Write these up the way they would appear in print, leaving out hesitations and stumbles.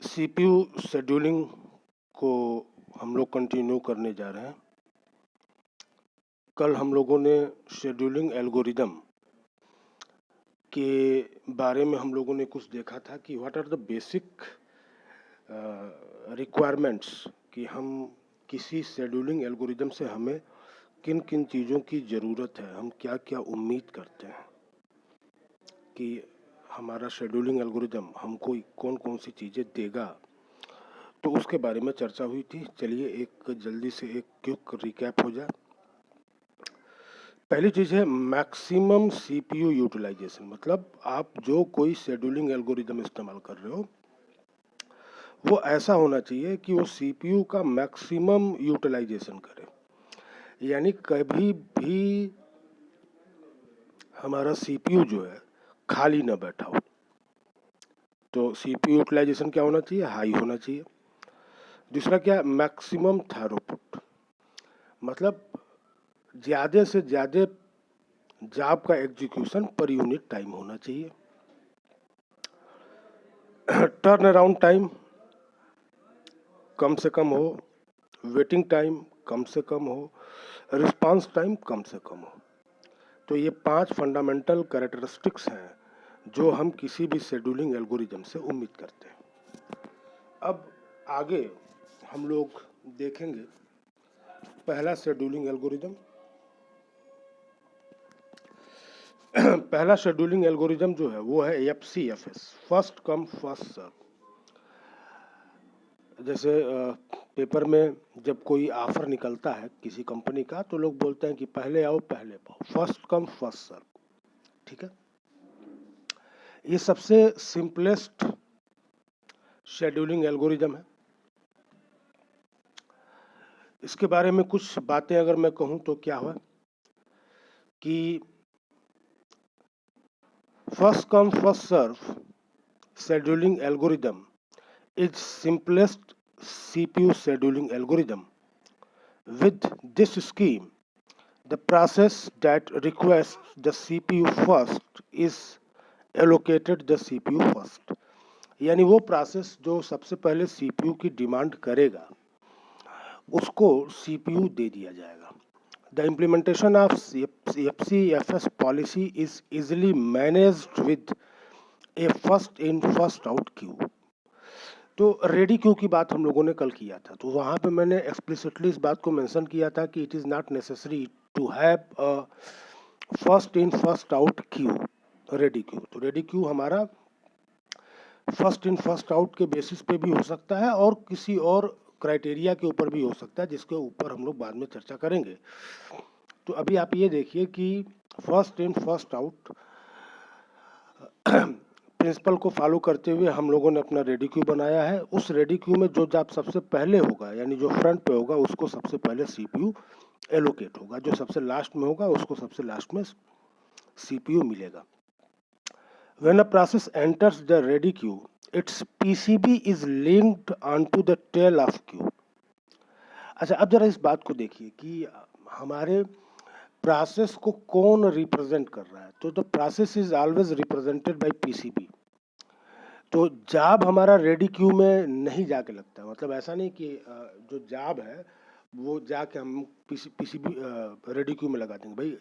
CPU scheduling को हम लोग कंटिन्यू करने जा रहे हैं। कल हम लोगों ने शेड्यूलिंग एल्गोरिदम के बारे में हम लोगों ने कुछ देखा था कि what are the basic requirements कि हम किसी शेड्यूलिंग एल्गोरिदम से हमें किन किन चीज़ों की ज़रूरत है, हम क्या क्या उम्मीद करते हैं कि हमारा शेड्यूलिंग एल्गोरिदम हमको कौन कौन सी चीज़ें देगा। तो उसके बारे में चर्चा हुई थी। चलिए एक जल्दी से एक क्विक रिकैप हो जाए। पहली चीज़ है मैक्सिमम सीपीयू यूटिलाइजेशन, मतलब आप जो कोई शेड्यूलिंग एल्गोरिदम इस्तेमाल कर रहे हो वो ऐसा होना चाहिए कि वो सीपीयू का मैक्सिमम यूटिलाइजेशन करे, यानी कभी भी हमारा सीपीयू जो है खाली ना बैठा हो। तो सीपीयू यूटिलाइजेशन क्या होना चाहिए? हाई होना चाहिए। दूसरा क्या? मैक्सिमम थ्रूपुट, मतलब ज़्यादा से ज़्यादा जॉब का एग्जीक्यूशन पर यूनिट टाइम होना चाहिए। टर्न अराउंड टाइम कम से कम हो, वेटिंग टाइम कम से कम हो, रिस्पांस टाइम कम से कम हो। तो ये 5 फंडामेंटल कैरेक्टरिस्टिक्स हैं जो हम किसी भी शेड्यूलिंग एल्गोरिदम से उम्मीद करते हैं। अब आगे हम लोग देखेंगे पहला शेड्यूलिंग एल्गोरिदम। पहला शेड्यूलिंग एल्गोरिदम जो है वो है FCFS, first come first serve. जैसे पेपर में जब कोई ऑफर निकलता है किसी कंपनी का तो लोग बोलते हैं कि पहले आओ पहले पाओ, फर्स्ट कम फर्स्ट सर्व। ठीक है, ये सबसे सिंपलेस्ट शेड्यूलिंग एल्गोरिदम है। इसके बारे में कुछ बातें अगर मैं कहूँ तो क्या हुआ कि first come first serve scheduling algorithm is simplest CPU scheduling algorithm. With this scheme, the process that requests the CPU first is allocated the CPU first. यानी वो प्रोसेस जो सबसे पहले CPU की डिमांड करेगा उसको CPU दे दिया जाएगा। The implementation of FCFS policy is easily managed with a first in first out queue. तो रेडी क्यू की बात हम लोगों ने कल किया था, तो वहाँ पे मैंने एक्सप्लिसिटली इस बात को मेंशन किया था कि it is not necessary to have a first in first out queue, ready queue. तो रेडी क्यू हमारा फर्स्ट इन फर्स्ट आउट के बेसिस पे भी हो सकता है और किसी और क्राइटेरिया के ऊपर भी हो सकता है, जिसके ऊपर हम लोग बाद में चर्चा करेंगे। तो अभी आप ये देखिए कि first in first out principle को फॉलो करते हुए हम लोगों ने अपना रेडी क्यू बनाया है। उस रेडी क्यू में जो जॉब सबसे पहले होगा यानी जो फ्रंट पे होगा उसको सबसे पहले सीपीयू एलोकेट होगा, जो सबसे लास्ट में होगा उसको सबसे लास्ट में सीपीयू मिलेगा। When a process enters the ready queue, its PCB is linked onto the tail of queue. अच्छा, अब जरा इस बात को देखिए कि हमारे प्रोसेस को कौन रिप्रेजेंट कर रहा है। तो the process is always represented by PCB. तो जॉब हमारा रेडी क्यू में नहीं जाके लगता है, मतलब ऐसा नहीं कि जो जॉब है वो जाके हम पीसीबी रेडी क्यू में लगा देंगे। भाई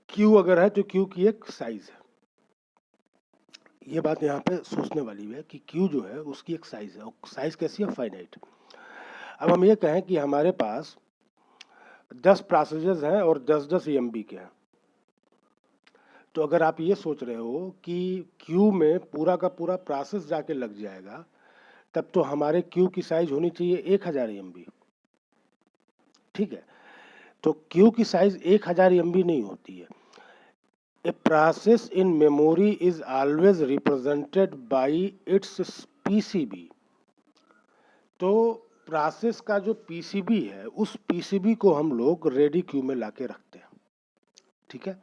क्यू अगर है तो क्यू की एक साइज है, ये बात यहाँ पे सोचने वाली है कि क्यू जो है उसकी एक साइज है और साइज कैसी है? फाइनाइट। अब हम ये कहें कि हमारे पास 10 प्रोसेसेस हैं और 10-10 EMB के हैं, तो अगर आप ये सोच रहे हो कि क्यू में पूरा का पूरा प्रोसेस जाके लग जाएगा, तब तो हमारे क्यू की साइज होनी चाहिए 1000 EMB। ठीक है, तो क्यू की साइज 1000 EMB नहीं होती है। A process in memory is always represented by it's PCB. तो प्रोसेस का जो पीसीबी है उस पीसीबी को हम लोग रेडी क्यू में लाके रखते हैं। ठीक है,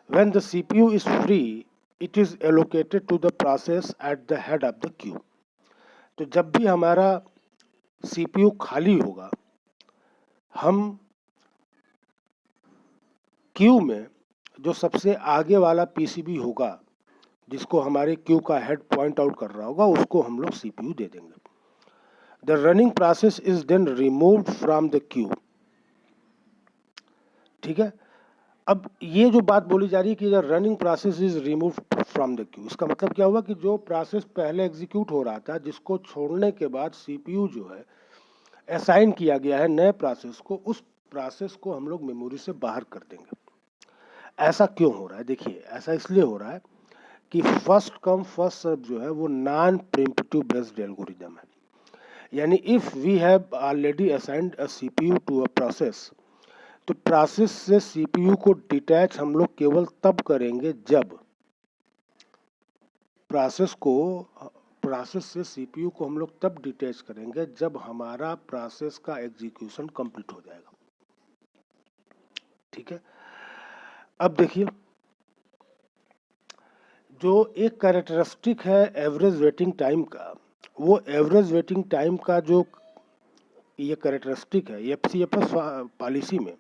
when the CPU is free it is allocated to the process at the head of the queue। तो जब भी हमारा CPU खाली होगा हम क्यू में जो सबसे आगे वाला पीसीबी होगा जिसको हमारे क्यू का हेड पॉइंट आउट कर रहा होगा उसको हम लोग CPU दे देंगे। The running process is then removed from the queue. ठीक है, अब ये जो बात बोली जा रही है कि the running process is removed from the Q, इसका मतलब क्या हुआ कि जो प्रोसेस पहले एग्जीक्यूट हो रहा था, जिसको छोड़ने के बाद CPU जो है असाइन किया गया है नए प्रोसेस को, उस प्रोसेस को हम लोग मेमोरी से बाहर कर देंगे। ऐसा क्यों हो रहा है? देखिए, ऐसा इसलिए हो रहा है कि फर्स्ट कम फर्स्ट सर्व जो है वो नॉन प्रीम्पटिव बेस्ड एल्गोरिदम है। यानी if we have already assigned a CPU to a process, तो प्रोसेस से CPU को डिटैच हम लोग केवल तब करेंगे जब प्रोसेस से CPU को हम लोग तब डिटैच करेंगे जब हमारा प्रोसेस का एग्जीक्यूशन कंप्लीट हो जाएगा। ठीक है, अब देखिए, जो एक कैरेक्टरिस्टिक है एवरेज वेटिंग टाइम का, वो एवरेज वेटिंग टाइम का जो ये कैरेक्टरिस्टिक है FCFS पॉलिसी में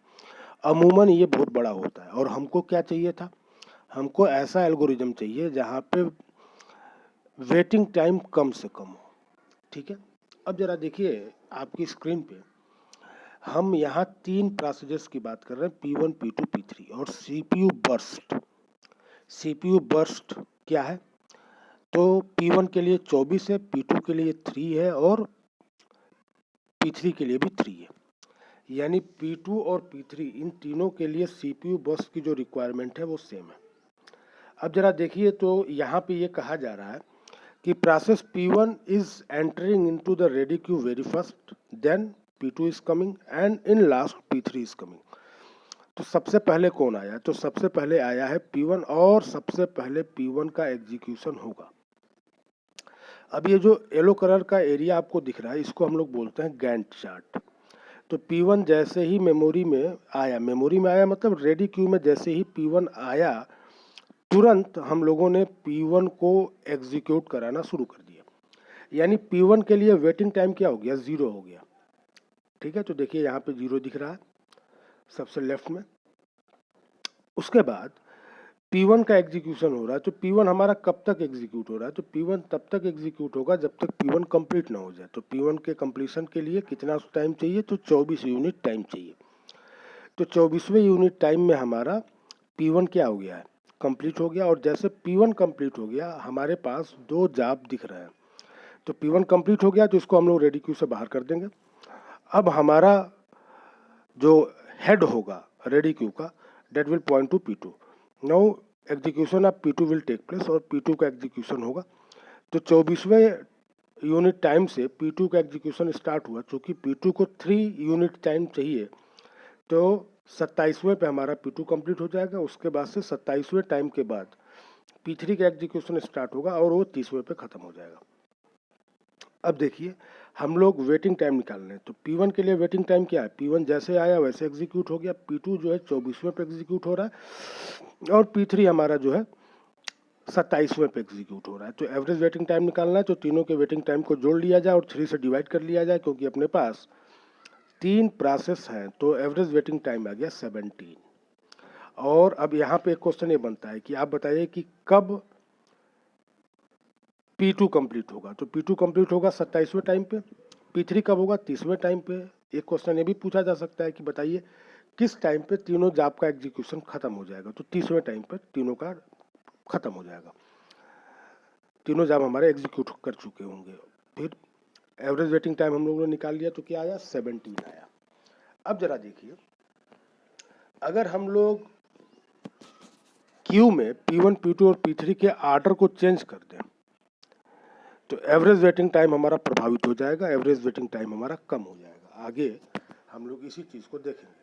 अमूमन ये बहुत बड़ा होता है। और हमको क्या चाहिए था? हमको ऐसा एल्गोरिदम चाहिए जहाँ पे वेटिंग टाइम कम से कम हो। ठीक है, अब जरा देखिए आपकी स्क्रीन पे, हम यहाँ 3 प्रोसेसेस की बात कर रहे हैं, P1, P2, P3 और CPU बर्स्ट। CPU बर्स्ट क्या है? तो P1 के लिए 24 है, P2 के लिए 3 है और P3 के लिए भी 3 है। यानी P2 और P3 इन तीनों के लिए CPU बर्स्ट की जो रिक्वायरमेंट है वो सेम है। अब जरा देखिए, तो यहाँ पे ये कहा जा रहा है कि process P1 is entering into the ready queue very first, then P2 is coming and in last P3 is coming. तो सबसे पहले कौन आया? तो सबसे पहले आया है P1 और सबसे पहले P1 का एग्जीक्यूशन होगा। अब ये जो येलो कलर का एरिया आपको दिख रहा है, इसको हम लोग बोलते हैं गैंट चार्ट। तो P1 जैसे ही मेमोरी में आया मतलब रेडी क्यू में जैसे ही P1 आया, तुरंत हम लोगों ने P1 को एग्जीक्यूट कराना शुरू कर दिया। यानी P1 के लिए वेटिंग टाइम क्या हो गया? 0 हो गया। ठीक है, तो देखिए यहाँ पे 0 दिख रहा है सबसे लेफ्ट में। उसके बाद P1 का एग्जीक्यूशन हो रहा है। तो P1 हमारा कब तक एग्जीक्यूट हो रहा है? तो P1 तब तक एग्जीक्यूट होगा जब तक P1 कंप्लीट ना हो जाए। तो P1 के कंप्लीशन के लिए कितना टाइम चाहिए? तो 24 यूनिट टाइम चाहिए। तो 24वें यूनिट टाइम में हमारा P1 क्या हो गया है? कंप्लीट हो गया। और जैसे P1 कंप्लीट हो गया, हमारे पास 2 जॉब दिख रहे हैं। तो P1 कंप्लीट हो गया तो इसको हम लोग रेडी क्यू से बाहर कर देंगे। अब हमारा जो हेड होगा रेडी क्यू का, that will point to P2। Now execution of P2 will take place और P2 का एग्जीक्यूशन होगा। तो 24वें यूनिट टाइम से P2 का एग्जीक्यूशन स्टार्ट हुआ। चूँकि P2 को 3 यूनिट टाइम चाहिए, तो 27वें पे हमारा P2 कंप्लीट हो जाएगा। उसके बाद से 27वें टाइम के बाद P3 का एग्जीक्यूशन स्टार्ट होगा और वो 30वें पे ख़त्म हो जाएगा। अब देखिए, हम लोग वेटिंग टाइम निकाल रहे हैं। तो P1 के लिए वेटिंग टाइम क्या है? P1 जैसे आया वैसे एग्जीक्यूट हो गया। P2 जो है 24वें पे एग्जीक्यूट हो रहा है और P3 हमारा जो है 27वें पे एग्जीक्यूट हो रहा है। तो एवरेज वेटिंग टाइम निकालना है, तो तीनों के वेटिंग टाइम को जोड़ लिया जाए और 3 से डिवाइड कर लिया जाए, क्योंकि अपने पास 3 प्रोसेस हैं। तो एवरेज वेटिंग टाइम आ गया 17। और अब यहाँ पे एक क्वेश्चन ये बनता है कि आप बताइए कि कब P2 कंप्लीट होगा? तो P2 कंप्लीट होगा 27वें टाइम पे। P3 कब होगा? 30वें टाइम पे। एक क्वेश्चन ये भी पूछा जा सकता है कि बताइए किस टाइम पे तीनों जॉब का एग्जीक्यूशन खत्म हो जाएगा? तो 30वें टाइम पे तीनों का खत्म हो जाएगा, तीनों जॉब हमारे एग्जीक्यूट कर चुके होंगे। फिर एवरेज वेटिंग टाइम हम लोगों ने निकाल लिया, तो क्या आया? 17 आया। अब जरा देखिए, अगर हम लोग क्यू में P1, P2 और P3 के आर्डर को चेंज कर दें, तो एवरेज वेटिंग टाइम हमारा प्रभावित हो जाएगा, एवरेज वेटिंग टाइम हमारा कम हो जाएगा। आगे हम लोग इसी चीज़ को देखेंगे।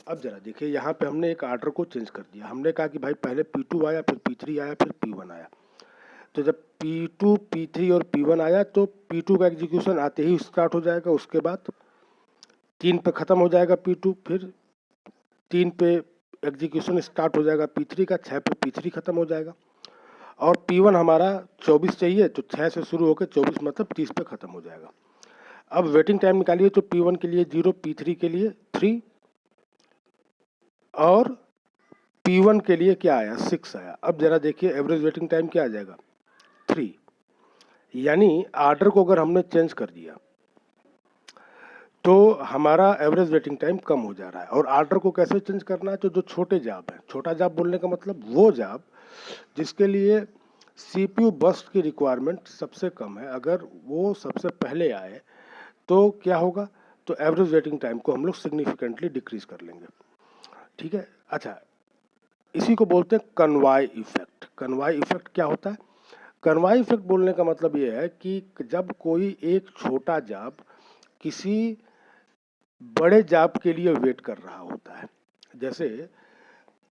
अब जरा देखिए, यहाँ पे हमने एक आर्डर को चेंज कर दिया। हमने कहा कि भाई पहले P2 आया, फिर P3 आया, फिर P1 आया। तो जब P2, P3 और P1 आया तो P2 का एग्जीक्यूशन आते ही स्टार्ट हो जाएगा। उसके बाद 3 पे ख़त्म हो जाएगा P2, फिर 3 पे एग्जीक्यूशन स्टार्ट हो जाएगा P3 का, 6 पे P3 ख़त्म हो जाएगा। और P1 हमारा 24 चाहिए, तो 6 से शुरू होकर 24 मतलब 30 पे ख़त्म हो जाएगा। अब वेटिंग टाइम निकालिए, तो P1 के लिए 0, P3 के लिए 3 और P1 के लिए क्या आया, 6 आया। अब जरा देखिए एवरेज वेटिंग टाइम क्या आ जाएगा, 3। यानी आर्डर को अगर हमने चेंज कर दिया तो हमारा एवरेज वेटिंग टाइम कम हो जा रहा है। और आर्डर को कैसे चेंज करना है, तो जो छोटे जॉब है, छोटा जॉब बोलने का मतलब वो जॉब जिसके लिए CPU बर्स्ट की रिक्वायरमेंट सबसे कम है, अगर वो सबसे पहले आए तो क्या होगा, तो एवरेज वेटिंग टाइम को हम लोग सिग्निफिकेंटली डिक्रीज कर लेंगे। ठीक है, अच्छा, इसी को बोलते हैं कन्वाई इफेक्ट। कन्वाई इफेक्ट क्या होता है, कन्वाई इफेक्ट बोलने का मतलब ये है कि जब कोई एक छोटा जॉब किसी बड़े जॉब के लिए वेट कर रहा होता है। जैसे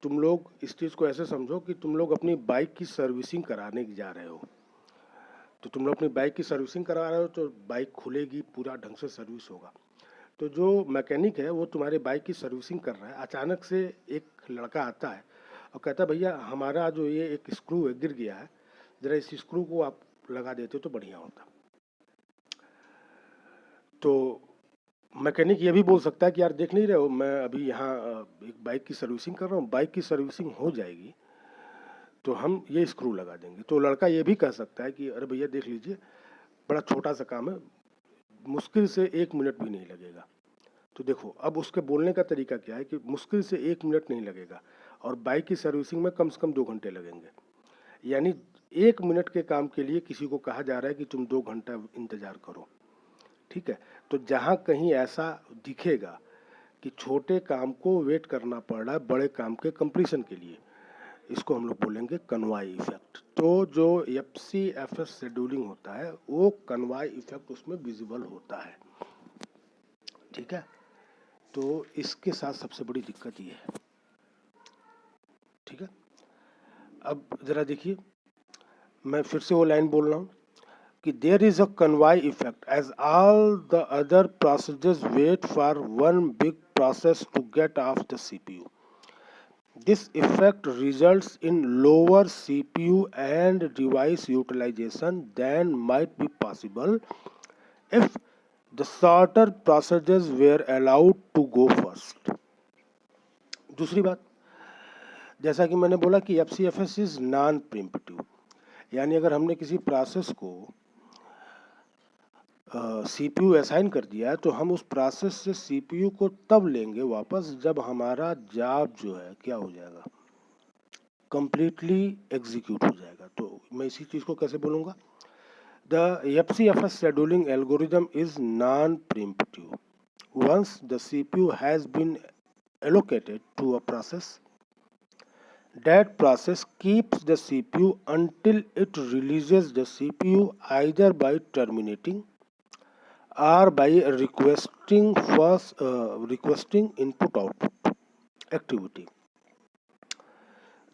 तुम लोग इस चीज़ को ऐसे समझो कि तुम लोग अपनी बाइक की सर्विसिंग कराने जा रहे हो, तो तुम लोग अपनी बाइक की सर्विसिंग करा रहे हो तो बाइक खुलेगी, पूरा ढंग से सर्विस होगा। तो जो मैकेनिक है वो तुम्हारे बाइक की सर्विसिंग कर रहा है, अचानक से एक लड़का आता है और कहता है भैया हमारा जो ये एक स्क्रू है गिर गया है, ज़रा इस स्क्रू को आप लगा देते तो बढ़िया होता। तो मैकेनिक ये भी बोल सकता है कि यार देख नहीं रहे हो, मैं अभी यहाँ एक बाइक की सर्विसिंग कर रहा हूँ, बाइक की सर्विसिंग हो जाएगी तो हम ये स्क्रू लगा देंगे। तो लड़का ये भी कह सकता है कि अरे भैया देख लीजिए, बड़ा छोटा सा काम है, मुश्किल से 1 मिनट भी नहीं लगेगा। तो देखो अब उसके बोलने का तरीका क्या है कि मुश्किल से 1 मिनट नहीं लगेगा और बाइक की सर्विसिंग में कम से कम 2 घंटे लगेंगे। यानी 1 मिनट के काम के लिए किसी को कहा जा रहा है कि तुम 2 घंटा इंतजार करो। ठीक है, तो जहाँ कहीं ऐसा दिखेगा कि छोटे काम को वेट करना पड़ रहा है बड़े काम के कंप्लीशन के लिए, इसको हम लोग बोलेंगे कन्वाई इफेक्ट। तो जो FCFS शेड्यूलिंग होता है वो कन्वाई इफेक्ट उसमें विजिबल होता है। ठीक है, तो इसके साथ सबसे बड़ी दिक्कत ये है। ठीक है, अब ज़रा देखिए, मैं फिर से वो लाइन बोल रहा हूँ कि there is a convoy effect as all the other processes wait for one big process to get off the CPU. This effect results in lower CPU and device utilization than might be possible if the shorter processes were allowed to go first. दूसरी बात, जैसा कि मैंने बोला कि FCFS is non प्रीम्पटिव, यानी अगर हमने किसी प्रोसेस को CPU असाइन कर दिया है तो हम उस प्रोसेस से CPU को तब लेंगे वापस जब हमारा जॉब जो है क्या हो जाएगा, कंप्लीटली एग्जीक्यूट हो जाएगा। तो मैं इसी चीज़ को कैसे बोलूँगा, the FCFS scheduling algorithm is non preemptive. Once the CPU has been allocated to a process, that process keeps the CPU until it releases the CPU either by terminating or by requesting input output activity.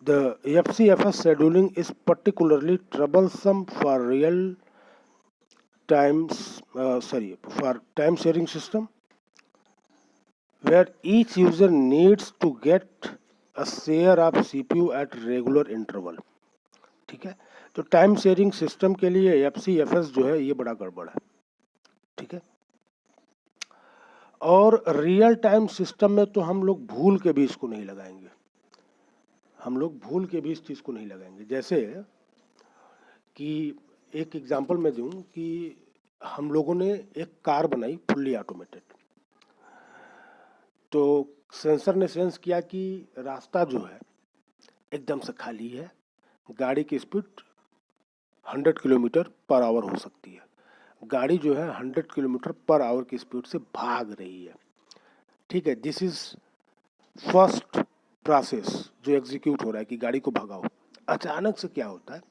The FCFS scheduling is particularly troublesome for for time sharing system where each user needs to get a share of CPU at regular interval. ठीक है, तो time sharing system के लिए FCFS जो है ये बड़ा गड़बड़ है। ठीक है, और रियल टाइम सिस्टम में तो हम लोग भूल के भी इसको नहीं लगाएंगे, हम लोग भूल के भी इस चीज़ को नहीं लगाएंगे। जैसे कि एक एग्जांपल मैं दूं कि हम लोगों ने एक कार बनाई फुल्ली ऑटोमेटेड, तो सेंसर ने सेंस किया कि रास्ता जो है एकदम से खाली है, गाड़ी की स्पीड 100 किलोमीटर पर आवर हो सकती है, गाड़ी जो है 100 किलोमीटर पर आवर की स्पीड से भाग रही है। ठीक है, दिस इज फर्स्ट प्रोसेस जो एग्जीक्यूट हो रहा है कि गाड़ी को भगाओ। अचानक से क्या होता है,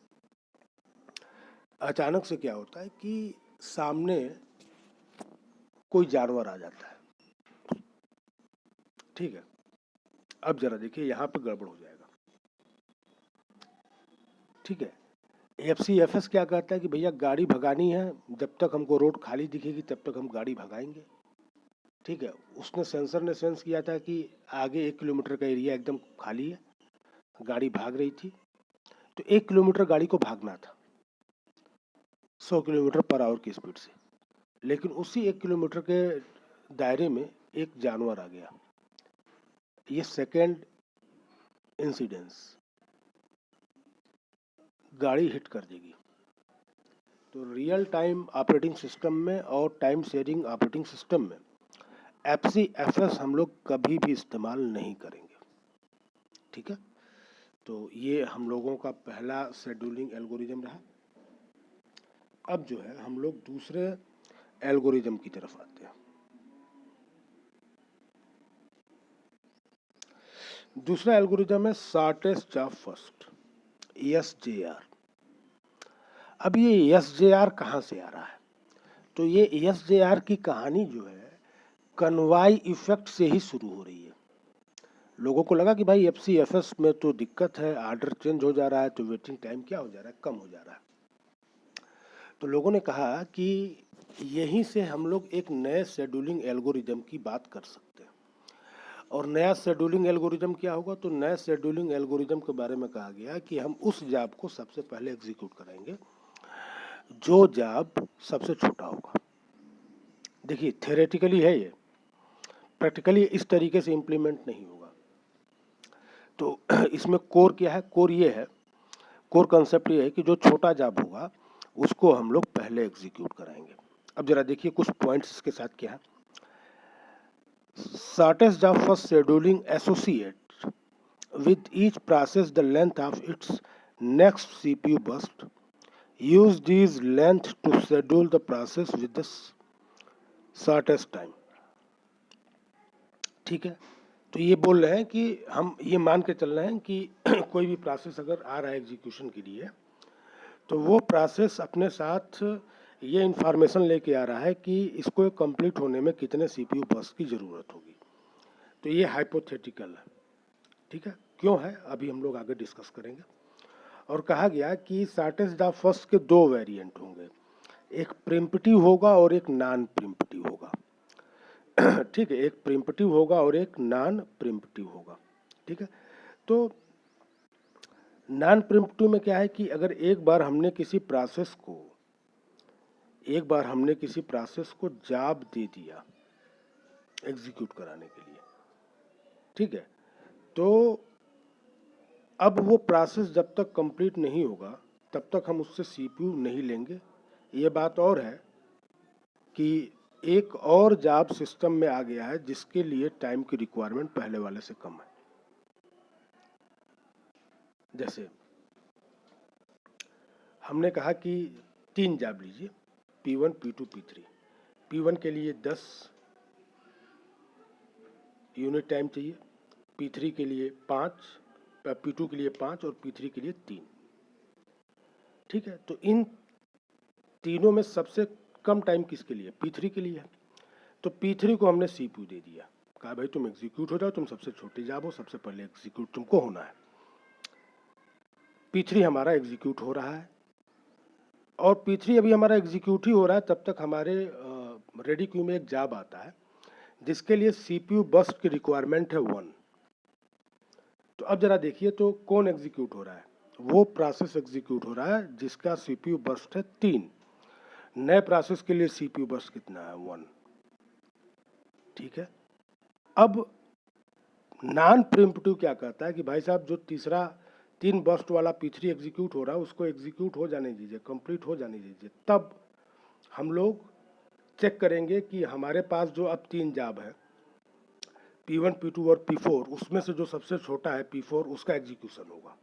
अचानक से क्या होता है कि सामने कोई जानवर आ जाता है। ठीक है, अब जरा देखिए यहाँ पे गड़बड़ हो जाएगा। ठीक है, FCFS क्या कहता है कि भैया गाड़ी भगानी है, जब तक हमको रोड खाली दिखेगी तब तक हम गाड़ी भगाएंगे। ठीक है, उसने सेंसर ने सेंस किया था कि आगे 1 किलोमीटर का एरिया एकदम खाली है, गाड़ी भाग रही थी, तो 1 किलोमीटर गाड़ी को भागना था 100 किलोमीटर पर आवर की स्पीड से, लेकिन उसी 1 किलोमीटर के दायरे में एक जानवर आ गया। ये सेकेंड इंसिडेंस गाड़ी हिट कर देगी। तो रियल टाइम ऑपरेटिंग सिस्टम में और टाइम शेयरिंग ऑपरेटिंग सिस्टम में FCFS हम लोग कभी भी इस्तेमाल नहीं करेंगे। ठीक है, तो ये हम लोगों का पहला शेड्यूलिंग एल्गोरिदम रहा। अब जो है हम लोग दूसरे एल्गोरिदम की तरफ आते हैं। दूसरा एल्गोरिदम है शॉर्टेस्ट जॉब फर्स्ट, SJR। अब ये SJR कहाँ से आ रहा है? तो ये SJR की कहानी जो है कन्वाई इफेक्ट से ही शुरू हो रही है। लोगों को लगा कि भाई FCFS में तो दिक्कत है, आर्डर चेंज हो जा रहा है, तो वेटिंग टाइम क्या हो जा रहा है, कम हो जा रहा है। तो लोगों ने कहा कि यहीं से हम लोग एक नए शेड्यूलिंग एल्गोरिदम की बात कर सकते हैं। और नया शेड्यूलिंग एल्गोरिदम क्या होगा? तो नया शेड्यूलिंग एल्गोरिदम के बारे में कहा गया कि हम उस जॉब को सबसे पहले एग्जीक्यूट कराएंगे जो जॉब सबसे छोटा होगा। देखिए थ्योरेटिकली है ये, प्रैक्टिकली इस तरीके से इम्प्लीमेंट नहीं होगा। तो इसमें कोर क्या है? कोर ये है, कोर कंसेप्ट ये है कि जो छोटा जॉब होगा उसको हम लोग पहले एग्जीक्यूट कराएंगे। अब जरा देखिए कुछ पॉइंट्स इसके साथ क्या है। Shortest job first scheduling associate with each process the length of its next CPU burst. Use these length to schedule the process with the shortest time. ठीक है, तो ये बोल रहे हैं कि हम ये मान के चल रहे हैं कि कोई भी प्रोसेस अगर आ रहा है एग्जीक्यूशन के लिए, तो वो प्रोसेस अपने साथ ये इंफॉर्मेशन लेके आ रहा है कि इसको कंप्लीट होने में कितने CPU बर्स्ट की ज़रूरत होगी। तो ये हाइपोथेटिकल है। ठीक है, क्यों है अभी हम लोग आगे डिस्कस करेंगे। और कहा गया कि शॉर्टेस्ट जॉब फर्स्ट के दो वेरिएंट होंगे, एक प्रिम्पटिव होगा और एक नॉन प्रिम्पटिव होगा। ठीक है, एक प्रिम्पटिव होगा और एक नॉन प्रिम्पटिव होगा। ठीक है, तो नॉन प्रिम्पटिव में क्या है कि अगर एक बार हमने किसी प्रोसेस को जॉब दे दिया एग्जीक्यूट कराने के लिए, ठीक है, तो अब वो प्रोसेस जब तक कंप्लीट नहीं होगा तब तक हम उससे CPU नहीं लेंगे। ये बात और है कि एक और जॉब सिस्टम में आ गया है जिसके लिए टाइम की रिक्वायरमेंट पहले वाले से कम है। जैसे हमने कहा कि 3 जॉब लीजिए, P1 P2 P3। P1 के लिए 10 यूनिट टाइम चाहिए, P3 के लिए 5, P2 के लिए 5 और P3 के लिए 3। ठीक है, तो इन तीनों में सबसे कम टाइम किसके लिए? P3 के लिए है। तो P3 को हमने CPU दे दिया, कहा भाई तुम एग्जीक्यूट हो जाओ, तुम सबसे छोटी जॉब हो, सबसे पहले एग्जीक्यूट तुमको होना है। P3 हमारा एग्जीक्यूट हो रहा है और P3 अभी हमारा एग्जीक्यूट ही हो रहा है, तब तक हमारे रेडी क्यू में एक जॉब आता है जिसके लिए CPU बर्स्ट की रिक्वायरमेंट है 1। तो अब जरा देखिए तो कौन एग्जीक्यूट हो रहा है? वो प्रोसेस एग्जीक्यूट हो रहा है जिसका CPU बर्स्ट है 3। नए प्रोसेस के लिए CPU बर्स्ट कितना है? 1। ठीक है, अब नॉन प्रिम्पटिव क्या कहता है कि भाई साहब जो तीसरा 3 बर्स्ट वाला P3 एग्जीक्यूट हो रहा है उसको एग्जीक्यूट हो जाने दीजिए, कंप्लीट हो जाने दीजिए, तब हम लोग चेक करेंगे कि हमारे पास जो अब 3 जॉब है P1 P2 और P4, उसमें से जो सबसे छोटा है P4 उसका एग्जीक्यूशन होगा।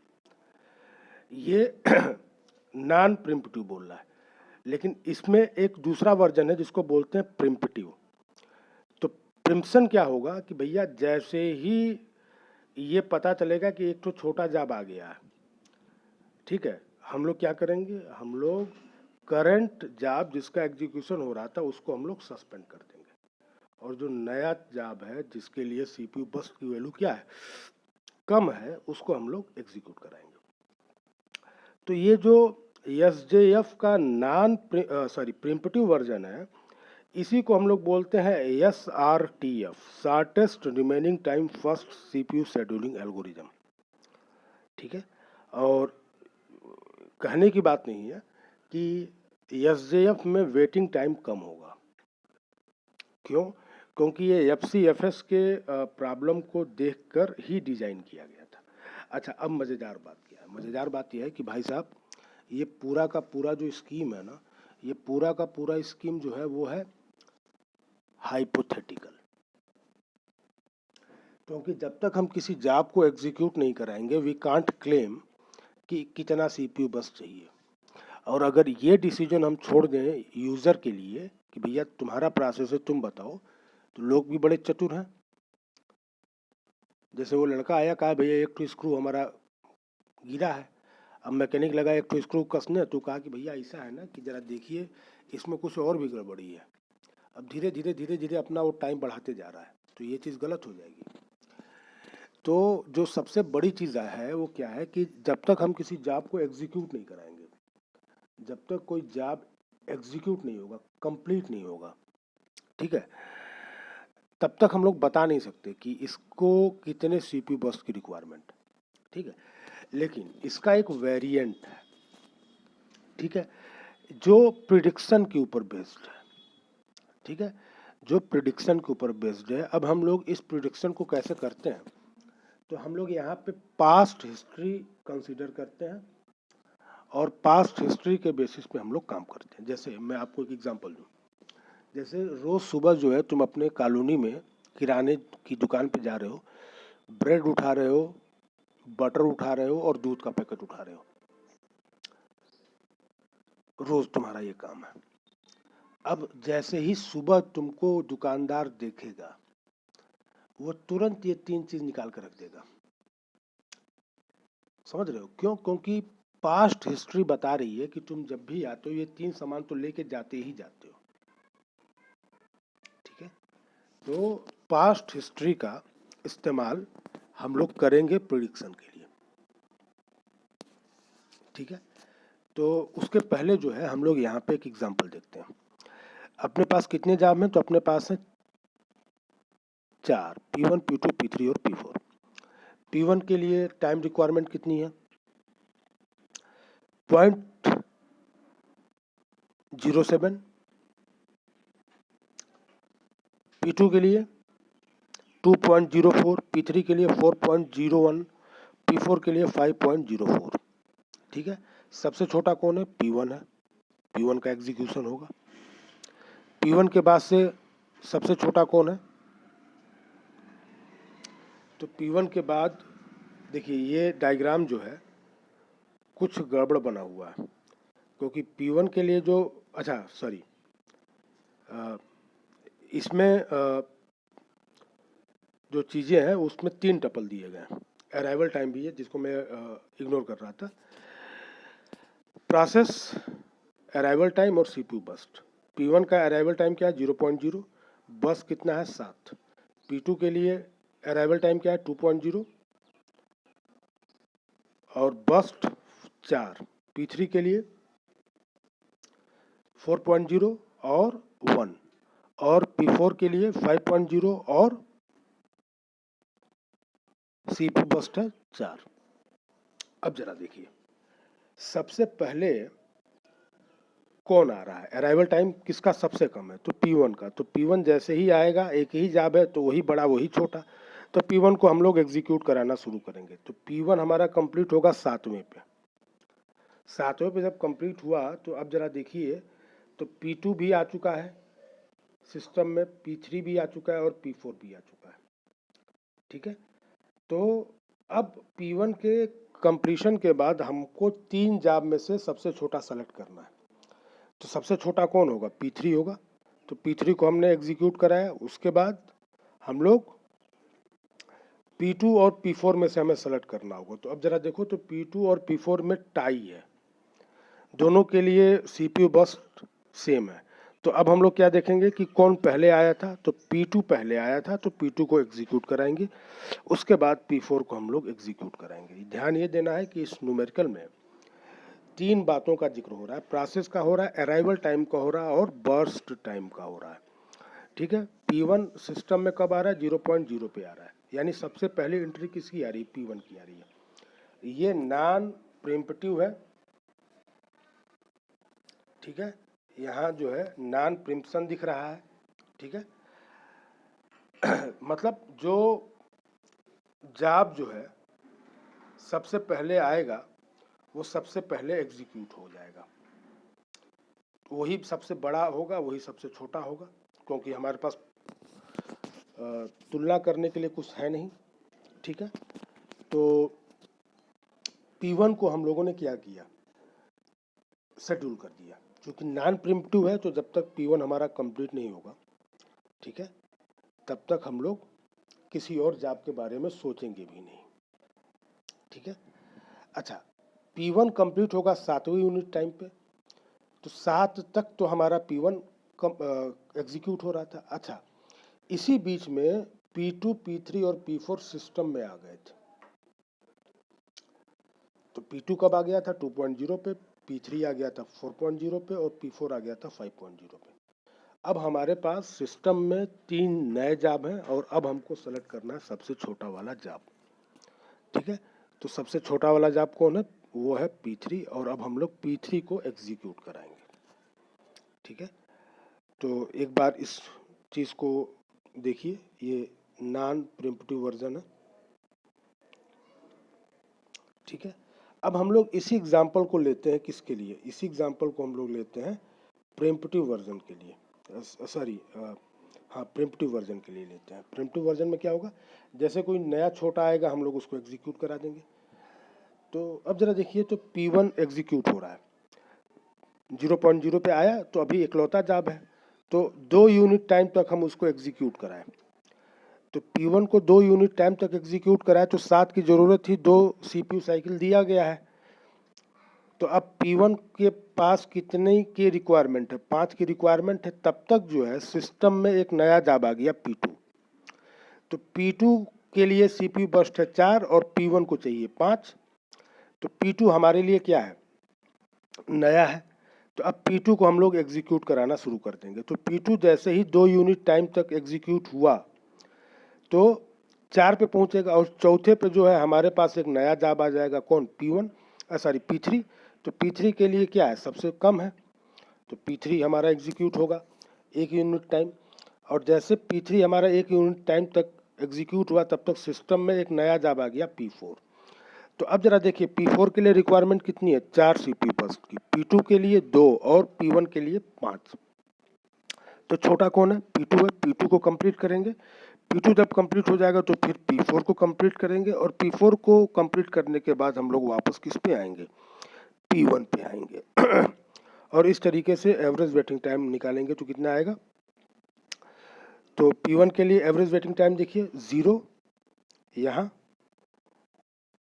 ये नॉन प्रिम्पटिव बोल रहा है, लेकिन इसमें एक दूसरा वर्जन है जिसको बोलते हैं प्रिम्पटिव। तो प्रिम्पशन क्या होगा कि भैया जैसे ही ये पता चलेगा कि एक तो छोटा जॉब आ गया है, ठीक है, हम लोग क्या करेंगे? हम लोग करंट जॉब जिसका एग्जीक्यूशन हो रहा था उसको हम लोग सस्पेंड कर देंगे और जो नया जॉब है जिसके लिए CPU बर्स्ट की वैल्यू क्या है? कम है, उसको हम लोग एग्जीक्यूट कराएंगे। तो ये जो SJF का प्रिम्पटिव वर्जन है, इसी को हम लोग बोलते हैं SRTF, shortest remaining time first CPU scheduling algorithm. ठीक है, और कहने की बात नहीं है कि SJF में वेटिंग टाइम कम होगा। क्यों? क्योंकि ये FCFS के प्रॉब्लम को देखकर ही डिजाइन किया गया था। अच्छा, अब मज़ेदार बात क्या है, मज़ेदार बात यह है कि भाई साहब ये पूरा का पूरा जो स्कीम है ना, ये पूरा का पूरा स्कीम जो है वो है हाइपोथेटिकल। क्योंकि जब तक हम किसी जॉब को एग्जीक्यूट नहीं कराएंगे वी कांट क्लेम कि कितना सीपीयू बस चाहिए। और अगर ये डिसीजन हम छोड़ दें यूज़र के लिए कि भैया तुम्हारा प्रोसेस है तुम बताओ, तो लोग भी बड़े चतुर हैं। जैसे वो लड़का आया, कहा भैया एक तो स्क्रू हमारा गिरा है, अब मैकेनिक लगा एक तो स्क्रू कसने, तो कहा कि भैया ऐसा है ना कि ज़रा देखिए इसमें कुछ और भी गड़बड़ी है। अब धीरे धीरे धीरे धीरे अपना वो टाइम बढ़ाते जा रहा है, तो ये चीज़ गलत हो जाएगी। तो जो सबसे बड़ी चीज़ है वो क्या है कि जब तक हम किसी जॉब को एग्जीक्यूट नहीं कराएंगे, जब तक कोई जॉब एग्जीक्यूट नहीं होगा, कंप्लीट नहीं होगा, ठीक है, तब तक हम लोग बता नहीं सकते कि इसको कितने सीपीयू बर्स्ट की रिक्वायरमेंट, ठीक है। लेकिन इसका एक वेरिएंट है, ठीक है, जो प्रिडिक्शन के ऊपर बेस्ड है, ठीक है, जो प्रिडिक्शन के ऊपर बेस्ड है। अब हम लोग इस प्रिडिक्शन को कैसे करते हैं, तो हम लोग यहाँ पे पास्ट हिस्ट्री कंसीडर करते हैं और पास्ट हिस्ट्री के बेसिस पे हम लोग काम करते हैं। जैसे मैं आपको एक एग्जांपल दूँ, जैसे रोज़ सुबह जो है तुम अपने कॉलोनी में किराने की दुकान पे जा रहे हो, ब्रेड उठा रहे हो, बटर उठा रहे हो और दूध का पैकेट उठा रहे हो, रोज़ तुम्हारा ये काम है। अब जैसे ही सुबह तुमको दुकानदार देखेगा वो तुरंत ये तीन चीज़ निकाल कर रख देगा। समझ रहे हो क्यों? क्योंकि पास्ट हिस्ट्री बता रही है कि तुम जब भी आते हो ये तीन सामान तो लेके जाते ही जाते हो, ठीक है। तो पास्ट हिस्ट्री का इस्तेमाल हम लोग करेंगे प्रिडिक्शन के लिए, ठीक है। तो उसके पहले जो है हम लोग यहाँ पे एक एग्जांपल देखते हैं। अपने पास कितने जॉब हैं, तो अपने पास है 4, P1 P2 P3 और P4। P1 के लिए टाइम रिक्वायरमेंट कितनी है, 0.07। P2 के लिए 2.04, P3 के लिए 4.01, P4 के लिए 5.04, ठीक है। सबसे छोटा कौन है, P1 है, P1 का एग्जीक्यूशन होगा। P1 के बाद से सबसे छोटा कौन है, तो P1 के बाद देखिए ये डायग्राम जो है कुछ गड़बड़ बना हुआ है, क्योंकि P1 के लिए जो, अच्छा सॉरी, इसमें जो चीज़ें हैं उसमें 3 टपल दिए गए हैं। अराइवल टाइम भी है जिसको मैं इग्नोर कर रहा था, प्रोसेस, अराइवल टाइम और सीपीयू बस्ट। P1 का अराइवल टाइम क्या है, 0.0, बस कितना है 7। P2 के लिए अराइवल टाइम क्या है, 2.0 और बस्ट 4। P3 के लिए 4.0 और 1 और P4 के लिए 5.0 और सीपीयू बस्ट है 4। अब जरा देखिए सबसे पहले कौन आ रहा है, अराइवल टाइम किसका सबसे कम है, तो P1 का। तो P1 जैसे ही आएगा, एक ही जॉब है तो वही बड़ा वही छोटा, तो P1 को हम लोग एग्जीक्यूट कराना शुरू करेंगे। तो P1 हमारा कंप्लीट होगा 7वें पे। 7वें पे जब कंप्लीट हुआ तो अब जरा देखिए, तो P2 भी आ चुका है सिस्टम में, P3 भी आ चुका है और P4 भी आ चुका है, ठीक है। तो अब P1 के कंप्लीशन के बाद हमको 3 जॉब में से सबसे छोटा सेलेक्ट करना है। तो सबसे छोटा कौन होगा, P3 होगा। तो P3 को हमने एग्जीक्यूट कराया, उसके बाद हम लोग P2 और P4 में से हमें सेलेक्ट करना होगा। तो अब जरा देखो, तो P2 और P4 में टाई है, दोनों के लिए सीपीयू बस सेम है। तो अब हम लोग क्या देखेंगे कि कौन पहले आया था, तो P2 पहले आया था तो P2 को एग्जीक्यूट कराएंगे, उसके बाद P4 को हम लोग एग्जीक्यूट कराएंगे। ध्यान ये देना है कि इस न्यूमेरिकल में 3 बातों का जिक्र हो रहा है, प्रोसेस का हो रहा है, अराइवल टाइम का हो रहा है और बर्स्ट टाइम का हो रहा है, ठीक है। P1 सिस्टम में कब आ रहा है, 0.0 पे आ रहा है, यानी सबसे पहले एंट्री किसकी आ रही है, P1 की आ रही है। ये नॉन प्रीम्पटिव है, ठीक है, यहाँ जो है नॉन प्रिम्पशन दिख रहा है, ठीक है। मतलब जो जॉब जो है सबसे पहले आएगा वो सबसे पहले एग्जीक्यूट हो जाएगा। वही सबसे बड़ा होगा, वही सबसे छोटा होगा, क्योंकि हमारे पास तुलना करने के लिए कुछ है नहीं। ठीक है, तो P1 को हम लोगों ने क्या किया, शेड्यूल कर दिया। क्योंकि नॉन प्रिमिटिव है तो जब तक P1 हमारा कंप्लीट नहीं होगा, ठीक है, तब तक हम लोग किसी और जॉब के बारे में सोचेंगे भी नहीं। ठीक है, अच्छा, P1 कंप्लीट होगा 7वीं यूनिट टाइम पे, तो 7 तक तो हमारा P1 एग्जीक्यूट हो रहा था। अच्छा, इसी बीच में P2, P3 और P4 सिस्टम में आ गए थे। तो P2 कब आ गया था 2.0 पे, P3 आ गया था 4.0 पे और P4 आ गया था 5.0 पे। अब हमारे पास सिस्टम में 3 नए जॉब हैं और अब हमको सेलेक्ट करना है सबसे छोटा वाला जॉब। ठीक है, तो सबसे छोटा वाला जॉब कौन है, वो है P3 और अब हम लोग P3 को एग्जीक्यूट कराएंगे। ठीक है, तो एक बार इस चीज़ को देखिए, ये नॉन प्रिमिटिव वर्जन है। ठीक है, अब हम लोग इसी एग्जाम्पल को लेते हैं, किसके लिए, इसी एग्जाम्पल को हम लोग लेते हैं प्रिमिटिव वर्जन के लिए, सॉरी हाँ प्रिमिटिव वर्जन के लिए लेते हैं। प्रिमिटिव वर्जन में क्या होगा, जैसे कोई नया छोटा आएगा हम लोग उसको एग्जीक्यूट करा देंगे। तो अब जरा देखिए, तो P1 एग्जीक्यूट हो रहा है, 0.0 पे आया तो अभी इकलौता जॉब है, तो 2 यूनिट टाइम तक हम उसको एग्जीक्यूट कराएं। तो P1 को 2 यूनिट टाइम तक एग्जीक्यूट कराए तो 7 की ज़रूरत थी, 2 CPU साइकिल दिया गया है। तो अब P1 के पास कितने की रिक्वायरमेंट है, 5 की रिक्वायरमेंट है। तब तक जो है सिस्टम में एक नया जॉब आ गया P2। तो P2 के लिए CPU बर्स्ट है 4 और P1 को चाहिए 5। तो P2 हमारे लिए क्या है, नया है। तो अब P2 को हम लोग एग्जीक्यूट कराना शुरू कर देंगे। तो P2 जैसे ही 2 यूनिट टाइम तक एग्जीक्यूट हुआ तो 4 पे पहुंचेगा और चौथे पे जो है हमारे पास एक नया जॉब आ जाएगा, कौन, P3। तो P3 के लिए क्या है, सबसे कम है, तो P3 हमारा एग्जीक्यूट होगा 1 यूनिट टाइम। और जैसे P3 हमारा 1 यूनिट टाइम तक एग्जीक्यूट हुआ तब तक सिस्टम में एक नया जॉब आ गया P4। तो अब जरा देखिए P4 के लिए रिक्वायरमेंट कितनी है, 4 CPU बर्स्ट की, P2 के लिए 2 और P1 के लिए 5। तो छोटा कौन है, P2 है, P2 को कंप्लीट करेंगे। P2 जब कंप्लीट हो जाएगा तो फिर P4 को कंप्लीट करेंगे और P4 को कंप्लीट करने के बाद हम लोग वापस किस पे आएंगे, P1 पे आएंगे और इस तरीके से एवरेज वेटिंग टाइम निकालेंगे। तो कितना आएगा, तो P1 के लिए एवरेज वेटिंग टाइम देखिए 0 यहाँ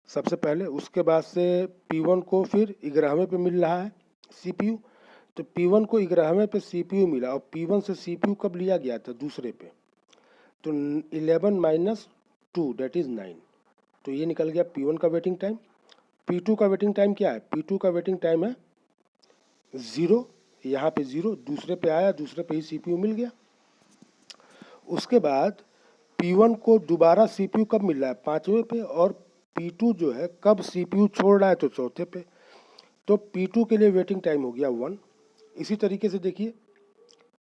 सबसे पहले, उसके बाद से P1 को फिर 11वें पे मिल रहा है CPU। तो P1 को 11वें पे CPU मिला और P1 से CPU कब लिया गया था, दूसरे पे, तो 11 - 2 दैट इज 9। तो ये निकल गया P1 का वेटिंग टाइम। P2 का वेटिंग टाइम क्या है, P2 का वेटिंग टाइम है 0, यहाँ पे 0, दूसरे पे आया, दूसरे पे ही CPU मिल गया। उसके बाद P1 को दोबारा CPU कब मिल रहा है, 5वें पे, और P2 जो है कब CPU छोड़ रहा है, तो चौथे पे। तो P2 के लिए वेटिंग टाइम हो गया 1। इसी तरीके से देखिए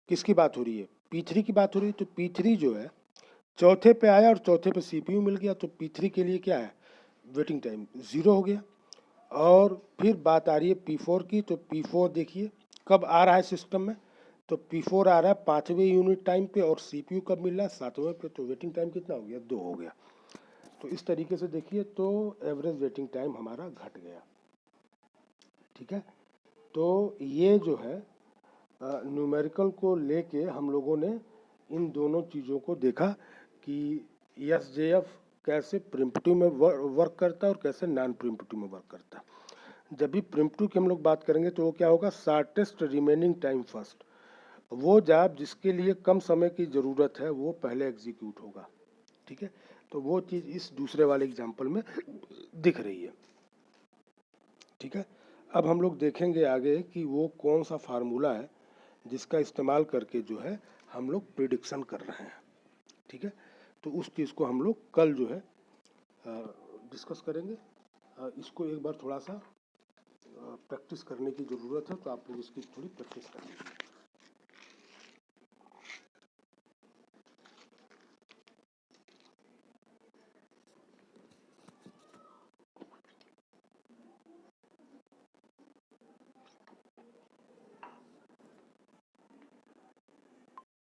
किसकी बात हो रही है, P3 की बात हो रही है। तो P3 जो है चौथे पे आया और चौथे पे CPU मिल गया, तो P3 के लिए क्या है, वेटिंग टाइम 0 हो गया। और फिर बात आ रही है P4 की। तो P4 देखिए कब आ रहा है सिस्टम में, तो P4 आ रहा है 5वें यूनिट टाइम पे और CPU कब मिल रहा है, 7वें पे। तो वेटिंग टाइम कितना हो गया, 2 हो गया। तो इस तरीके से देखिए तो एवरेज वेटिंग टाइम हमारा घट गया। ठीक है, तो ये जो है न्यूमेरिकल को लेके हम लोगों ने इन दोनों चीज़ों को देखा कि SJF कैसे प्रिमिटिव में वर्क करता है और कैसे नॉन प्रिमिटिव में वर्क करता है। जब भी प्रिमिटिव की हम लोग बात करेंगे तो वो क्या होगा, शॉर्टेस्ट रिमेनिंग टाइम फर्स्ट, वो जॉब जिसके लिए कम समय की ज़रूरत है वो पहले एग्जीक्यूट होगा। ठीक है, तो वो चीज़ इस दूसरे वाले एग्जाम्पल में दिख रही है। ठीक है, अब हम लोग देखेंगे आगे कि वो कौन सा फार्मूला है जिसका इस्तेमाल करके जो है हम लोग प्रिडिक्शन कर रहे हैं। ठीक है, तो उस चीज़ को हम लोग कल जो है डिस्कस करेंगे। इसको एक बार थोड़ा सा प्रैक्टिस करने की ज़रूरत है, तो आप लोग इसकी थोड़ी प्रैक्टिस कर लीजिए।